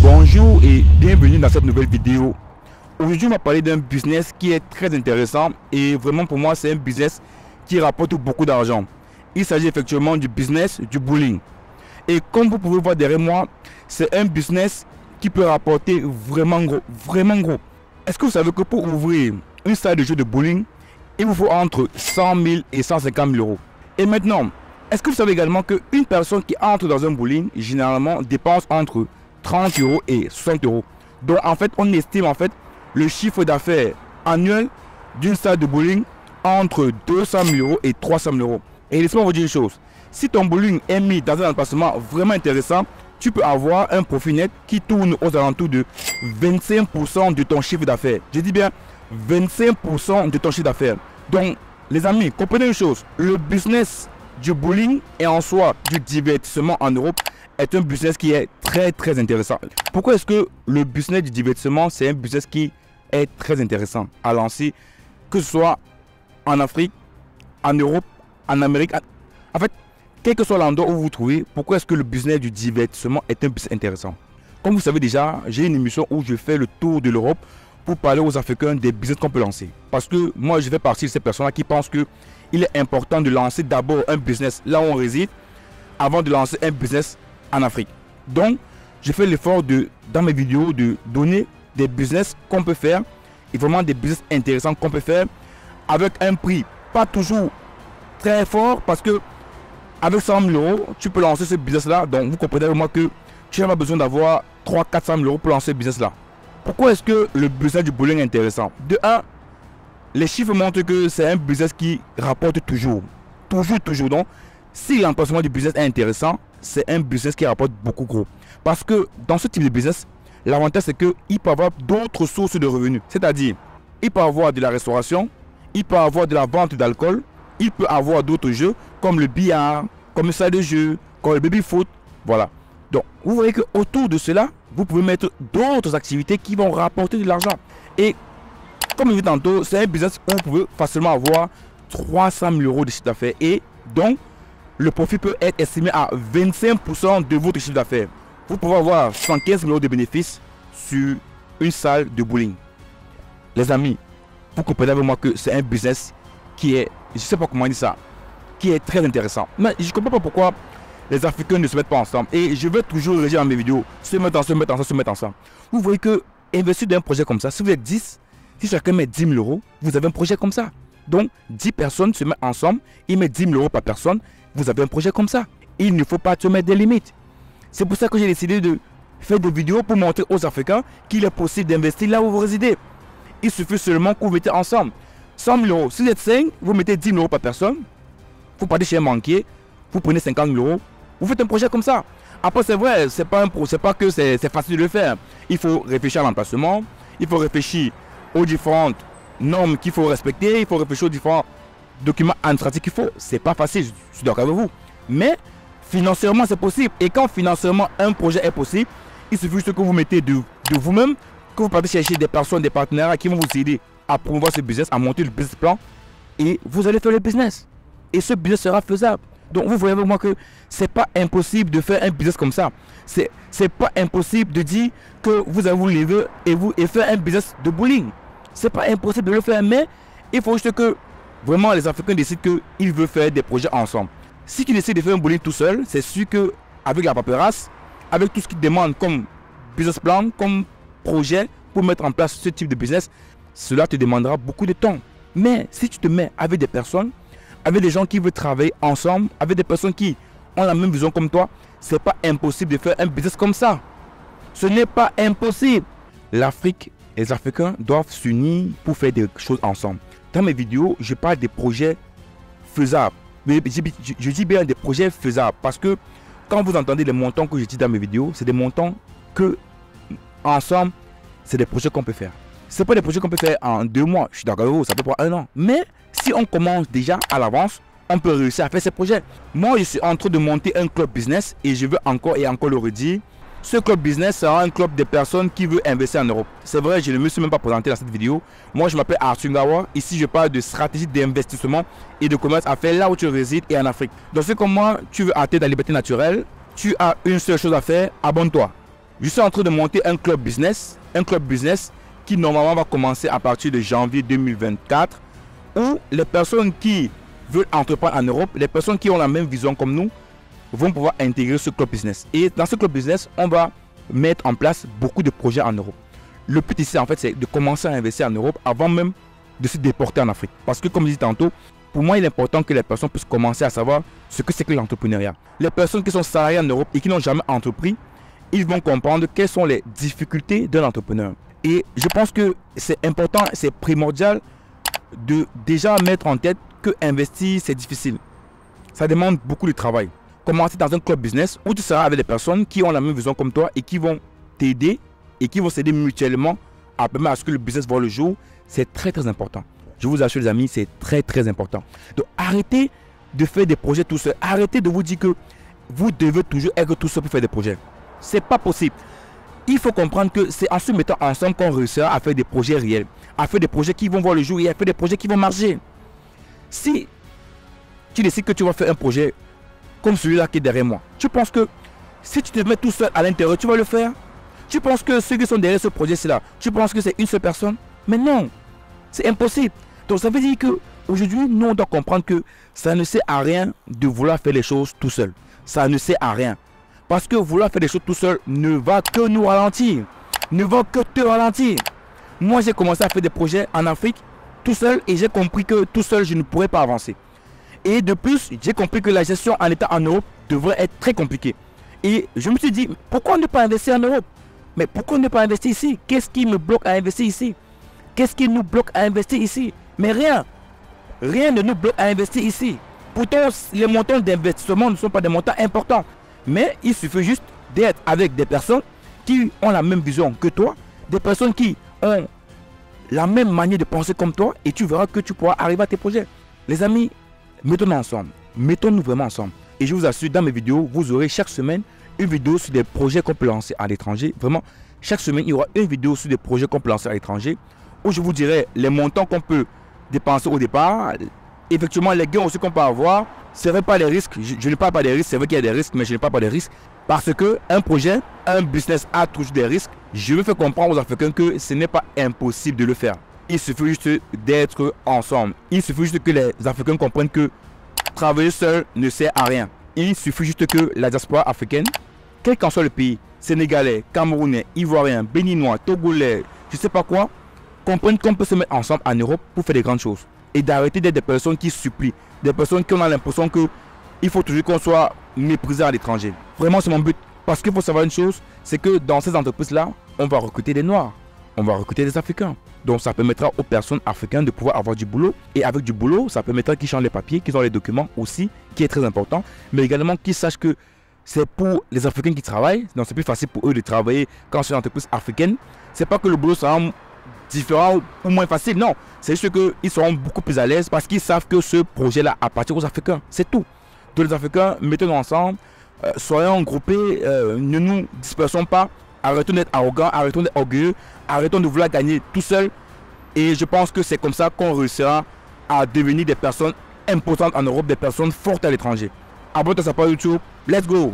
Bonjour et bienvenue dans cette nouvelle vidéo. Aujourd'hui, on va parler d'un business qui est très intéressant et vraiment pour moi, c'est un business qui rapporte beaucoup d'argent. Il s'agit effectivement du business du bowling. Et comme vous pouvez voir derrière moi, c'est un business qui peut rapporter vraiment gros, vraiment gros. Est-ce que vous savez que pour ouvrir une salle de jeu de bowling, il vous faut entre 100 000 et 150 000 euros. Et maintenant, est-ce que vous savez également qu'une personne qui entre dans un bowling, généralement dépense entre 30 euros et 60 euros. Donc en fait, on estime en fait le chiffre d'affaires annuel d'une salle de bowling entre 200 000 euros et 300 000 euros. Et laissez-moi vous dire une chose. Si ton bowling est mis dans un emplacement vraiment intéressant, tu peux avoir un profit net qui tourne aux alentours de 25% de ton chiffre d'affaires. Je dis bien 25% de ton chiffre d'affaires. Donc, les amis, comprenez une chose. Le business du bowling et en soi du divertissement en Europe est un business qui est très intéressant. Pourquoi est-ce que le business du divertissement, c'est un business qui est très intéressant à lancer, que ce soit en Afrique, en Europe, en Amérique. En fait, quel que soit l'endroit où vous vous trouvez, pourquoi est-ce que le business du divertissement est un business intéressant? Comme vous savez déjà, j'ai une émission où je fais le tour de l'Europe pour parler aux Africains des business qu'on peut lancer. Parce que moi, je fais partie de ces personnes-là qui pensent qu'il est important de lancer d'abord un business là où on réside avant de lancer un business en Afrique. Donc, je fais l'effort dans mes vidéos de donner des business qu'on peut faire et vraiment des business intéressants qu'on peut faire avec un prix pas toujours très fort parce que avec 100 000 euros, tu peux lancer ce business-là. Donc, vous comprenez avec moi que tu n'as pas besoin d'avoir 300 400 000 euros pour lancer ce business-là. Pourquoi est-ce que le business du bowling est intéressant? De 1, les chiffres montrent que c'est un business qui rapporte toujours. Toujours. Donc, si l'emplacement du business est intéressant, c'est un business qui rapporte beaucoup gros. Parce que dans ce type de business, l'avantage c'est qu'il peut avoir d'autres sources de revenus. C'est-à-dire, il peut avoir de la restauration, il peut avoir de la vente d'alcool, il peut avoir d'autres jeux comme le billard, comme le salle de jeu, comme le baby-foot. Voilà. Donc, vous voyez qu'autour de cela, vous pouvez mettre d'autres activités qui vont rapporter de l'argent. Et comme je l'ai dit tantôt, c'est un business où vous pouvez facilement avoir 300 000 euros de chiffre d'affaires. Et donc, le profit peut être estimé à 25% de votre chiffre d'affaires. Vous pouvez avoir 115 000 euros de bénéfices sur une salle de bowling. Les amis, vous comprenez avec moi que c'est un business qui est, je ne sais pas comment dire ça, qui est très intéressant. Mais je ne comprends pas pourquoi les Africains ne se mettent pas ensemble. Et je veux toujours réagir dans mes vidéos, se mettre ensemble. Vous voyez que investir dans un projet comme ça, si vous êtes 10, si chacun met 10 000 euros, vous avez un projet comme ça. Donc, 10 personnes se mettent ensemble, ils mettent 10 000 euros par personne, vous avez un projet comme ça. Il ne faut pas te mettre des limites. C'est pour ça que j'ai décidé de faire des vidéos pour montrer aux Africains qu'il est possible d'investir là où vous résidez. Il suffit seulement que vous mettez ensemble 100 000 euros. Si vous êtes 5, vous mettez 10 000 euros par personne. Vous partez chez un banquier, vous prenez 50 000 euros. Vous faites un projet comme ça. Après, c'est vrai, c'est pas que c'est facile de le faire. Il faut réfléchir à l'emplacement, il faut réfléchir aux différentes normes qu'il faut respecter, il faut réfléchir aux différents documents administratifs qu'il faut. C'est pas facile, je suis d'accord avec vous. Mais financièrement, c'est possible. Et quand financièrement un projet est possible, il suffit juste que vous mettez de vous-même, que vous partez chercher des personnes, des partenaires qui vont vous aider à promouvoir ce business, à monter le business plan. Et vous allez faire le business. Et ce business sera faisable. Donc vous voyez avec moi que c'est pas impossible de faire un business comme ça. C'est pas impossible de dire que vous allez vous lever et faire un business de bowling. C'est pas impossible de le faire, mais il faut juste que vraiment les Africains décident qu'ils veulent faire des projets ensemble. Si tu décides de faire un bowling tout seul, c'est sûr que avec la paperasse, avec tout ce qu'ils demandent comme business plan, comme projet pour mettre en place ce type de business, cela te demandera beaucoup de temps. Mais si tu te mets avec des personnes, avec des gens qui veulent travailler ensemble, avec des personnes qui ont la même vision comme toi, c'est pas impossible de faire un business comme ça. Ce n'est pas impossible. L'Afrique, les Africains doivent s'unir pour faire des choses ensemble. Dans mes vidéos, je parle des projets faisables. Mais je dis bien des projets faisables parce que quand vous entendez les montants que je dis dans mes vidéos, c'est des montants que ensemble, c'est des projets qu'on peut faire. Ce n'est pas des projets qu'on peut faire en 2 mois. Je suis d'accord avec vous, ça peut prendre 1 an. Mais si on commence déjà à l'avance, on peut réussir à faire ces projets. Moi, je suis en train de monter un club business et je veux encore et encore le redire. Ce club business sera un club de personnes qui veulent investir en Europe. C'est vrai, je ne me suis même pas présenté dans cette vidéo. Moi, je m'appelle Arthur Ngawa. Ici, je parle de stratégie d'investissement et de commerce à faire là où tu résides et en Afrique. Donc, c'est comme moi, tu veux atteindre la liberté naturelle. Tu as une seule chose à faire, abonne-toi. Je suis en train de monter un club business qui normalement va commencer à partir de janvier 2024, où les personnes qui veulent entreprendre en Europe, les personnes qui ont la même vision comme nous, vont pouvoir intégrer ce club business. Et dans ce club business, on va mettre en place beaucoup de projets en Europe. Le but ici, en fait, c'est de commencer à investir en Europe avant même de se déporter en Afrique. Parce que, comme je disais tantôt, pour moi, il est important que les personnes puissent commencer à savoir ce que c'est que l'entrepreneuriat. Les personnes qui sont salariées en Europe et qui n'ont jamais entrepris, ils vont comprendre quelles sont les difficultés d'un entrepreneur. Et je pense que c'est important, c'est primordial de déjà mettre en tête que investir, c'est difficile. Ça demande beaucoup de travail. Commencer dans un club business où tu seras avec des personnes qui ont la même vision comme toi et qui vont t'aider et qui vont s'aider mutuellement à permettre à ce que le business voit le jour, c'est très très important. Je vous assure les amis, c'est très très important. Donc arrêtez de faire des projets tout seul. Arrêtez de vous dire que vous devez toujours être tout seul pour faire des projets. C'est pas possible. Il faut comprendre que c'est en se mettant ensemble qu'on réussira à faire des projets réels, à faire des projets qui vont voir le jour et à faire des projets qui vont marcher. Si tu décides que tu vas faire un projet comme celui-là qui est derrière moi, tu penses que si tu te mets tout seul à l'intérieur, tu vas le faire? Tu penses que ceux qui sont derrière ce projet, c'est là, tu penses que c'est une seule personne? Mais non, c'est impossible. Donc ça veut dire qu'aujourd'hui, nous on doit comprendre que ça ne sert à rien de vouloir faire les choses tout seul. Ça ne sert à rien. Parce que vouloir faire des choses tout seul ne va que nous ralentir. Ne va que te ralentir. Moi, j'ai commencé à faire des projets en Afrique tout seul et j'ai compris que tout seul, je ne pourrais pas avancer. Et de plus, j'ai compris que la gestion en état en Europe devrait être très compliquée. Et je me suis dit, pourquoi ne pas investir en Europe? Mais pourquoi ne pas investir ici? Qu'est-ce qui me bloque à investir ici? Qu'est-ce qui nous bloque à investir ici? Mais rien. Rien ne nous bloque à investir ici. Pourtant, les montants d'investissement ne sont pas des montants importants. Mais il suffit juste d'être avec des personnes qui ont la même vision que toi, des personnes qui ont la même manière de penser comme toi, et tu verras que tu pourras arriver à tes projets. Les amis, mettons-nous ensemble. Mettons-nous vraiment ensemble. Et je vous assure, dans mes vidéos, vous aurez chaque semaine une vidéo sur des projets qu'on peut lancer à l'étranger. Vraiment, chaque semaine, il y aura une vidéo sur des projets qu'on peut lancer à l'étranger, où je vous dirai les montants qu'on peut dépenser au départ, effectivement les gains aussi qu'on peut avoir. Ce ne serait pas les risques, je ne parle pas des risques, c'est vrai qu'il y a des risques, mais je ne parle pas des risques. Parce que un projet, un business a toujours des risques. Je veux faire comprendre aux Africains que ce n'est pas impossible de le faire. Il suffit juste d'être ensemble. Il suffit juste que les Africains comprennent que travailler seul ne sert à rien. Il suffit juste que la diaspora africaine, quel qu'en soit le pays, sénégalais, camerounais, ivoiriens, béninois, togolais, je ne sais pas quoi, comprennent qu'on peut se mettre ensemble en Europe pour faire des grandes choses. Et d'arrêter d'être des personnes qui supplient, des personnes qui ont l'impression qu'il faut toujours qu'on soit méprisé à l'étranger. Vraiment, c'est mon but. Parce qu'il faut savoir une chose, c'est que dans ces entreprises-là, on va recruter des Noirs, on va recruter des Africains. Donc ça permettra aux personnes africaines de pouvoir avoir du boulot. Et avec du boulot, ça permettra qu'ils changent les papiers, qu'ils ont les documents aussi, qui est très important. Mais également qu'ils sachent que c'est pour les Africains qui travaillent. Donc c'est plus facile pour eux de travailler quand c'est une entreprise africaine. C'est pas que le boulot sera différent ou moins facile, non. C'est juste qu'ils seront beaucoup plus à l'aise parce qu'ils savent que ce projet-là appartient aux Africains. C'est tout. Tous les Africains, mettons-nous ensemble, soyons groupés, ne nous dispersons pas, arrêtons d'être arrogants, arrêtons d'être orgueilleux, arrêtons de vouloir gagner tout seul. Et je pense que c'est comme ça qu'on réussira à devenir des personnes importantes en Europe, des personnes fortes à l'étranger. Abonne-toi à sa page YouTube. Let's go!